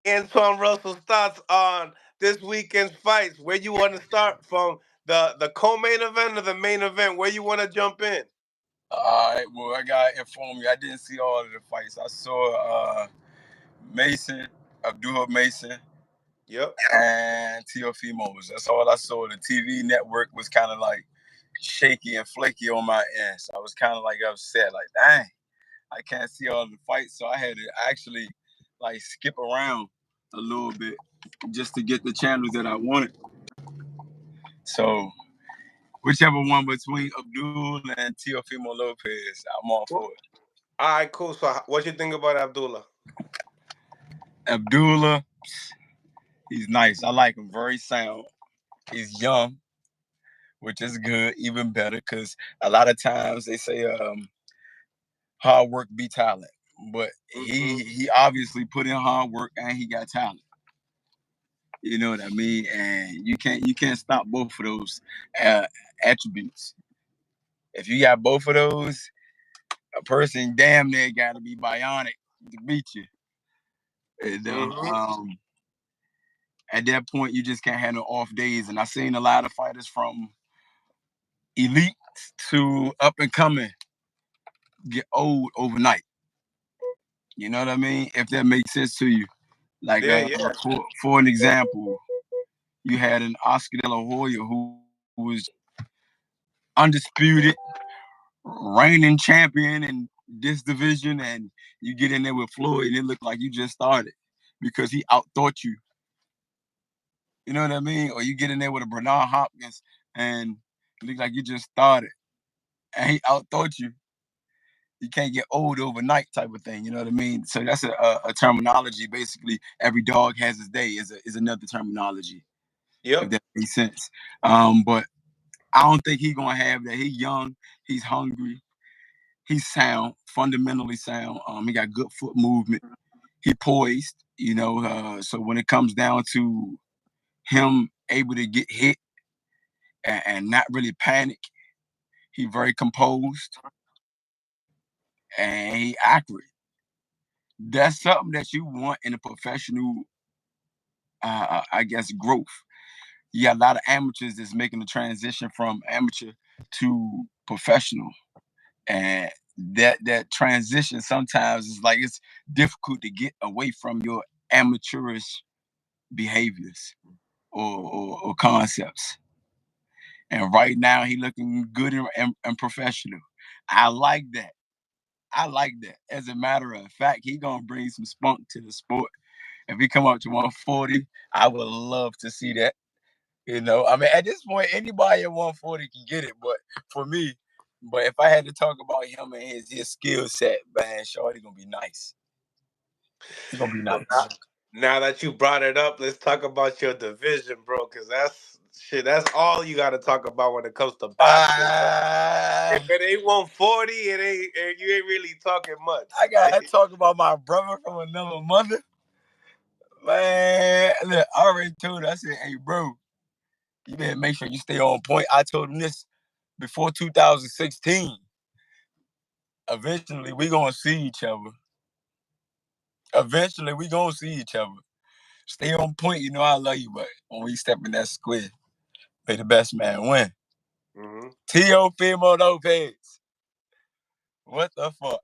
Antoine Russell's thoughts on this weekend's fights. Where you want to start from, the co-main event or the main event? Where you want to jump in? All right, well, I got to inform you. I didn't see all of the fights. I saw Mason, Abdula Mason, Yep. and Teofimo. That's all I saw. The TV network was kind of like shaky and flaky on my end. So I was kind of like upset, like, dang, I can't see all the fights. So I had to actually like skip around a little bit just to get the channels that I wanted. So whichever one between Abdul and Teofimo Lopez, I'm all for it. All right, cool. So, what you think about Abdullah? Abdullah, he's nice. I like him. Very sound. He's young, which is good, even better, because a lot of times they say hard work beat talent. But he obviously put in hard work and he got talent. You know what I mean? And you can't stop both of those uh, attributes. If you got both of those, a person damn near got to be bionic to beat you. And, at that point, you just can't have no off days. And I've seen a lot of fighters from elite to up and coming get old overnight. You know what I mean? If that makes sense to you. Like Yeah, yeah. for an example, you had an Oscar De La Hoya who was undisputed, reigning champion in this division, and you get in there with Floyd, and it looked like you just started because he outthought you. You know what I mean? Or you get in there with a Bernard Hopkins, and it looked like you just started, and he outthought you. You can't get old overnight, type of thing. You know what I mean? So that's a terminology. Basically, every dog has his day is another terminology. If Yep. that makes sense. But I don't think he's gonna have that. He's young. He's hungry. He's sound, fundamentally sound. He got good foot movement. He poised, so when it comes down to him able to get hit and not really panic, he very composed and he accurate. That's something that you want in a professional, I guess, growth. You got a lot of amateurs that's making the transition from amateur to professional, and that transition sometimes is like it's difficult to get away from your amateurish behaviors or concepts. And right now he looking good and professional. I like that. I like that. As a matter of fact, he gonna bring some spunk to the sport. If he come up to 140, I would love to see that. I mean, at this point, anybody at 140 can get it. But for me, if I had to talk about him and his skill set, man, Shorty gonna be nice. He's gonna be Well, nice. now that you brought it up, let's talk about your division, bro. Because that's shit. That's all you got to talk about when it comes to boxing, bro. If it ain't 140, you ain't really talking much. I gotta talk about my brother from another mother. Man, look, I already told him, I said, hey, bro, you better make sure you stay on point. I told him this before 2016. Eventually, we gonna see each other. Eventually, we gonna see each other. Stay on point. You know I love you, but when we step in that square, may the best man win. Teofimo Lopez. What the fuck?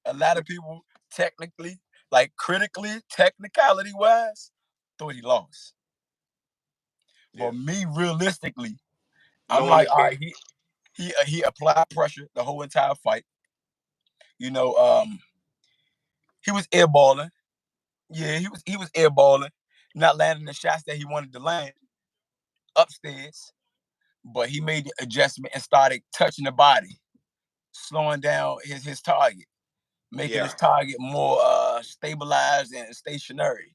A lot of people technically, like critically, technicality wise, thought he lost. Yeah. But me, realistically, I'm Knowing like, the all right, game. he applied pressure the whole entire fight. You know, he was airballing. Yeah, he was airballing, not landing the shots that he wanted to land upstairs. But he made the adjustment and started touching the body, slowing down his target, making his target more stabilized and stationary.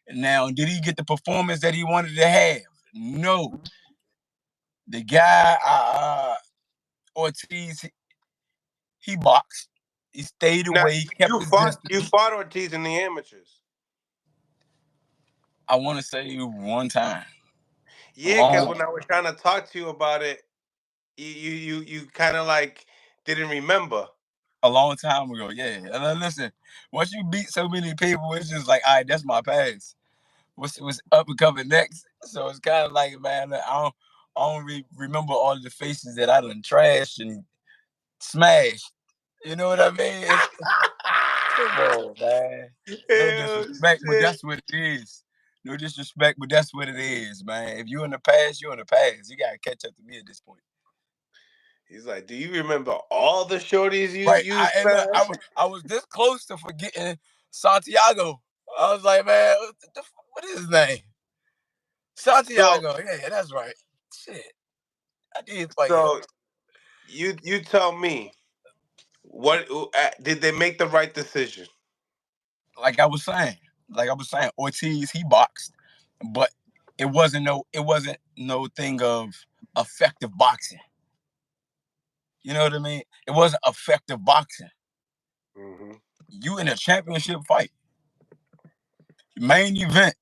Now, did he get the performance that he wanted to have? No. The guy, Ortiz, he boxed. He stayed Now away. He kept his you distance. fought Ortiz in the amateurs. I want to say one time. Yeah, because when I was trying to talk to you about it, you kind of like didn't remember. a long time ago. Yeah. And then listen, once you beat so many people, it's just like, all right, that's my pass. What's up and coming next? So it's kind of like, man, I don't really remember all the faces that I done trashed and smashed. You know what I mean? Come on, man. No Hell disrespect, but shit. that's what it is. No disrespect, but that's what it is, man. If you're in the past, you're in the past. You gotta catch up to me at this point. He's like, do you remember all the shorties Right. you And look, smashed? I was this close to forgetting Santiago. I was like, man, what is his name? So Santiago. Yeah, that's right. Shit. I did fight him. so you tell me, what did they make the right decision? Like I was saying, Ortiz, he boxed, but it wasn't no thing of effective boxing. You know what I mean? It wasn't effective boxing. Mm-hmm. You in a championship fight, main event.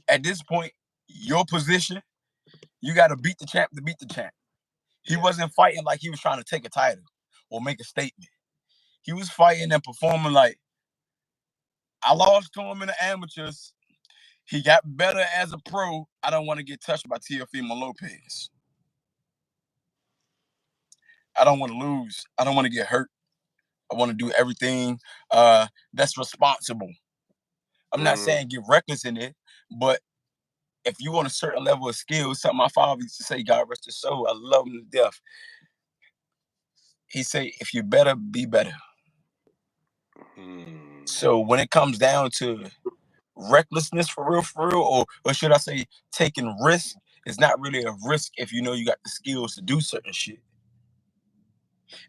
At this point, your position, you got to beat the champ to beat the champ. He Yeah. wasn't fighting like he was trying to take a title or make a statement. He was fighting and performing like, I lost to him in the amateurs. He got better as a pro. I don't want to get touched by Teofimo Lopez. I don't want to lose. I don't want to get hurt. I want to do everything that's responsible. I'm not Mm, saying get reckless in it, but if you want a certain level of skill, something my father used to say, God rest his soul, I love him to death. He say, if you better, be better. mm, So when it comes down to recklessness for real, or should I say taking risk, it's not really a risk if you know you got the skills to do certain shit.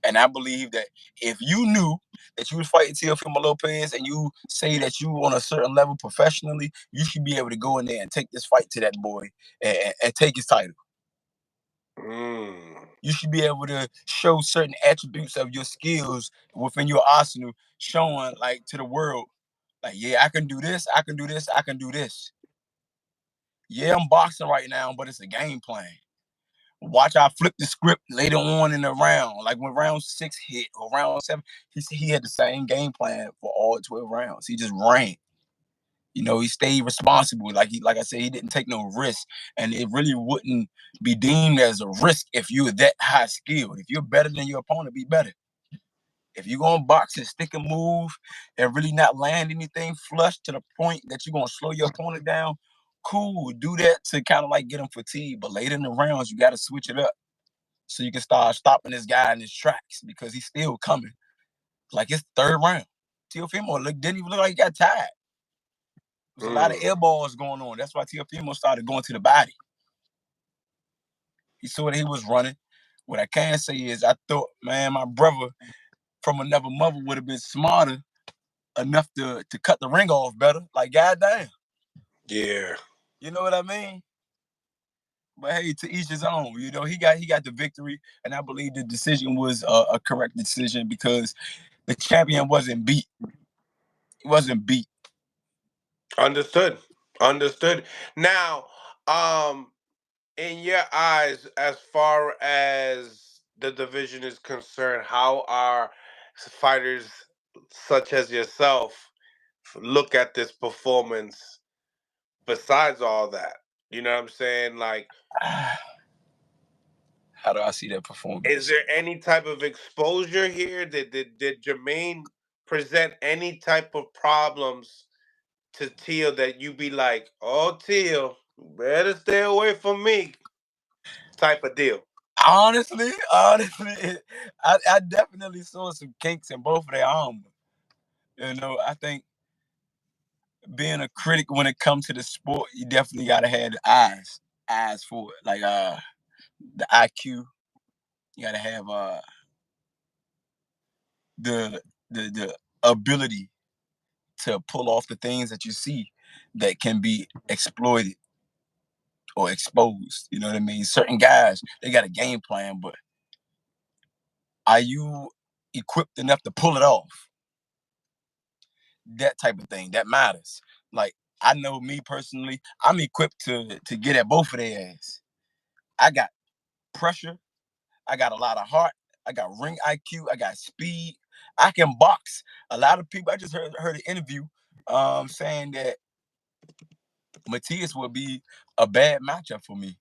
And I believe that if you knew that you was fighting Teofimo Lopez and you say that you on a certain level professionally, you should be able to go in there and take this fight to that boy and take his title. mm. You should be able to show certain attributes of your skills within your arsenal, showing like to the world, like, yeah, I can do this, I can do this, I can do this. Yeah, I'm boxing right now, but it's a game plan. Watch I flip the script later on in the round. Like when round 6 hit or round 7, he said he had the same game plan for all 12 rounds. He just ran. You know, he stayed responsible. Like I said, he didn't take no risk. And it really wouldn't be deemed as a risk if you're that high skilled. If you're better than your opponent, be better. If you're gonna box and stick and move and really not land anything flush to the point that you're gonna slow your opponent down, cool. Do that to kind of like get him fatigued. But later in the rounds, you gotta switch it up so you can start stopping this guy in his tracks because he's still coming. Like it's third round. Teofimo didn't even look like he got tired. There's a lot of Mm. air balls going on. That's why Teofimo started going to the body. He saw that he was running. What I can say is I thought, man, my brother from another mother would have been smarter enough to cut the ring off better. Like, goddamn. Yeah. You know what I mean? But hey, to each his own. You know, he got the victory, and I believe the decision was a correct decision because the champion wasn't beat. He wasn't beat. Understood. Understood. Now, in your eyes, as far as the division is concerned, how are fighters such as yourself look at this performance besides all that? You know what I'm saying? Like, How do I see that is performance? there any type of exposure here? Did Jermaine present any type of problems to Teal that you be like, oh Teal, better stay away from me, type of deal? Honestly, I definitely saw some kinks in both of their armor. You know, I think being a critic when it comes to the sport, you definitely gotta have the eyes for it. Like the IQ, you gotta have the the ability to pull off the things that you see that can be exploited or exposed. You know what I mean? Certain guys, they got a game plan, but are you equipped enough to pull it off? That type of thing that matters. Like I know me personally, I'm equipped to get at both of their ass. I got pressure. I got a lot of heart. I got ring IQ. I got speed. I can box. A lot of people. I just heard an interview saying that Matías would be a bad matchup for me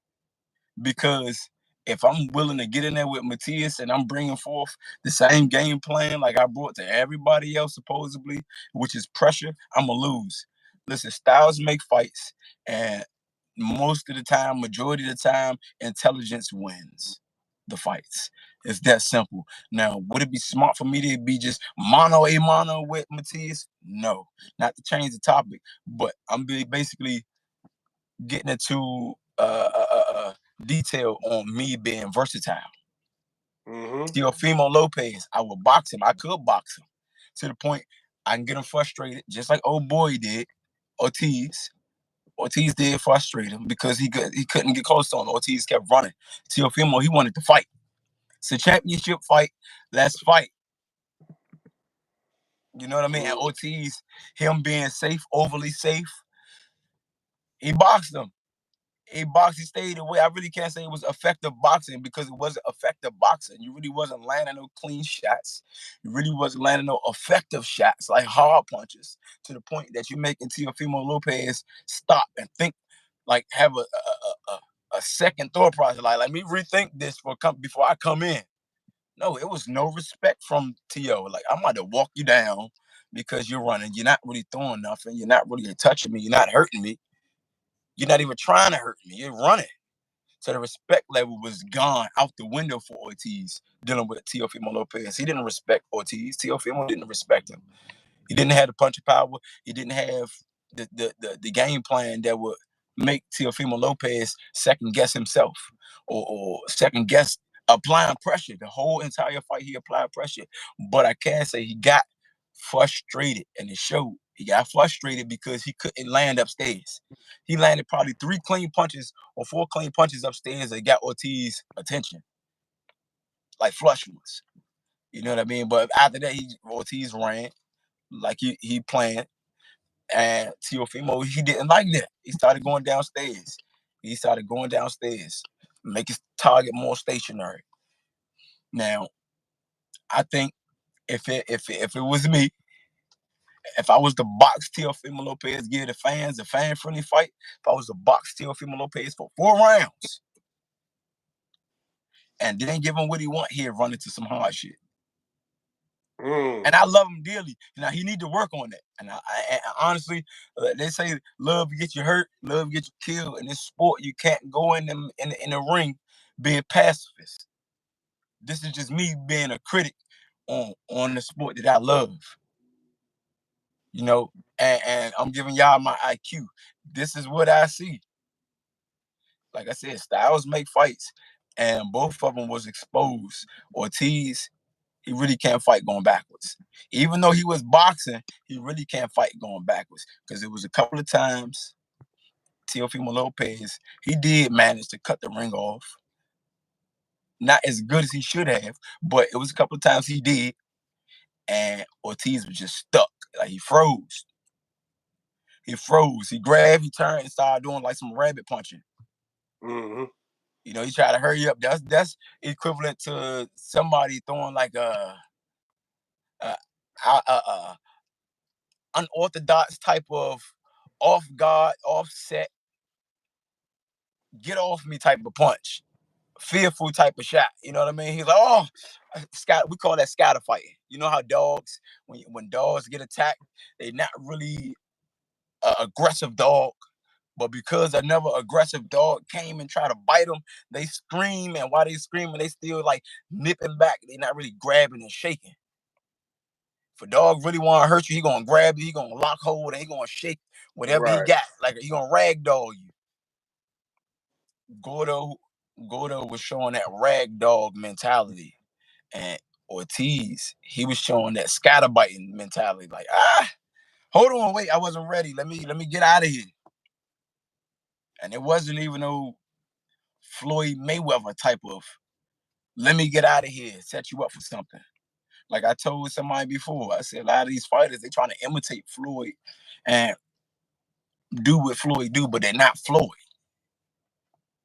because if I'm willing to get in there with Matías and I'm bringing forth the same game plan like I brought to everybody else supposedly, which is pressure, I'm gonna lose. Listen, styles make fights, and most of the time, majority of the time, intelligence wins the fights. It's that simple. Now, would it be smart for me to be just mano a mano with Matías? No, not to change the topic, but I'm basically getting into detail on me being versatile. Teofimo Lopez, I would box him. I could box him to the point I can get him frustrated, just like old boy did. Ortiz. Ortiz did frustrate him because he couldn't get close to him. Ortiz kept running. Teofimo, he wanted to fight. It's a championship fight. Let's fight. You know what I mean? And Ortiz, him being safe, overly safe, he boxed him. He boxed, he stayed away. I really can't say it was effective boxing because it wasn't effective boxing. You really wasn't landing no clean shots. You really wasn't landing no effective shots, like hard punches, to the point that you're making Teofimo Lopez stop and think, like have a second thought process. Like, let me rethink this before I come in. No, it was no respect from T.O. Like, I'm about to walk you down because you're running. You're not really throwing nothing. You're not really touching me. You're not hurting me. You're not even trying to hurt me. You're running. So the respect level was gone out the window for Ortiz dealing with Teofimo Lopez. He didn't respect Ortiz. Teofimo didn't respect him. He didn't have the punch of power. He didn't have the game plan that would make Teofimo Lopez second guess himself or second guess applying pressure. The whole entire fight, he applied pressure. But I can say he got frustrated, and it showed. He got frustrated because he couldn't land upstairs. He landed probably 3 clean punches or 4 clean punches upstairs that got Ortiz's attention, like flush ones. You know what I mean? But after that, Ortiz ran like he planned. And Teofimo, he didn't like that. He started going downstairs. Make his target more stationary. Now, I think if it was me, if I was to box Teofimo Lopez, give the fans a fan-friendly fight, if I was to box Teofimo Lopez for 4 rounds and then give him what he want, he'd run into some hard shit. And I love him dearly. Now, he need to work on that. And I honestly, they say love gets you hurt, love gets you killed. In this sport, you can't go in the ring being pacifist. This is just me being a critic on the sport that I love. You know, and I'm giving y'all my IQ. This is what I see. Like I said, styles make fights, and both of them was exposed. Ortiz, he really can't fight going backwards. Even though he was boxing, he really can't fight going backwards because it was a couple of times Teofimo Lopez, he did manage to cut the ring off. Not as good as he should have, but it was a couple of times he did, and Ortiz was just stuck. Like, he froze. He grabbed, he turned, and started doing like some rabbit punching. You know, he tried to hurry up. That's equivalent to somebody throwing like a unorthodox type of off guard, offset, get off me type of punch, fearful type of shot. You know what I mean? He's like, oh, we call that scatter fighting. You know how dogs, when dogs get attacked, they're not really an aggressive dog. But because another aggressive dog came and tried to bite them, they scream. And while they screaming, they still like nipping back. They're not really grabbing and shaking. If a dog really want to hurt you, he gonna grab you, he gonna lock hold, and he gonna shake whatever he got. Like, he gonna ragdoll you. Gordo was showing that ragdog mentality, and Ortiz, he was showing that scatterbiting mentality. Like, hold on, wait, I wasn't ready. Let me get out of here. And it wasn't even no Floyd Mayweather type of let me get out of here, set you up for something. Like I told somebody before, I said a lot of these fighters, they trying to imitate Floyd and do what Floyd do, but they're not Floyd.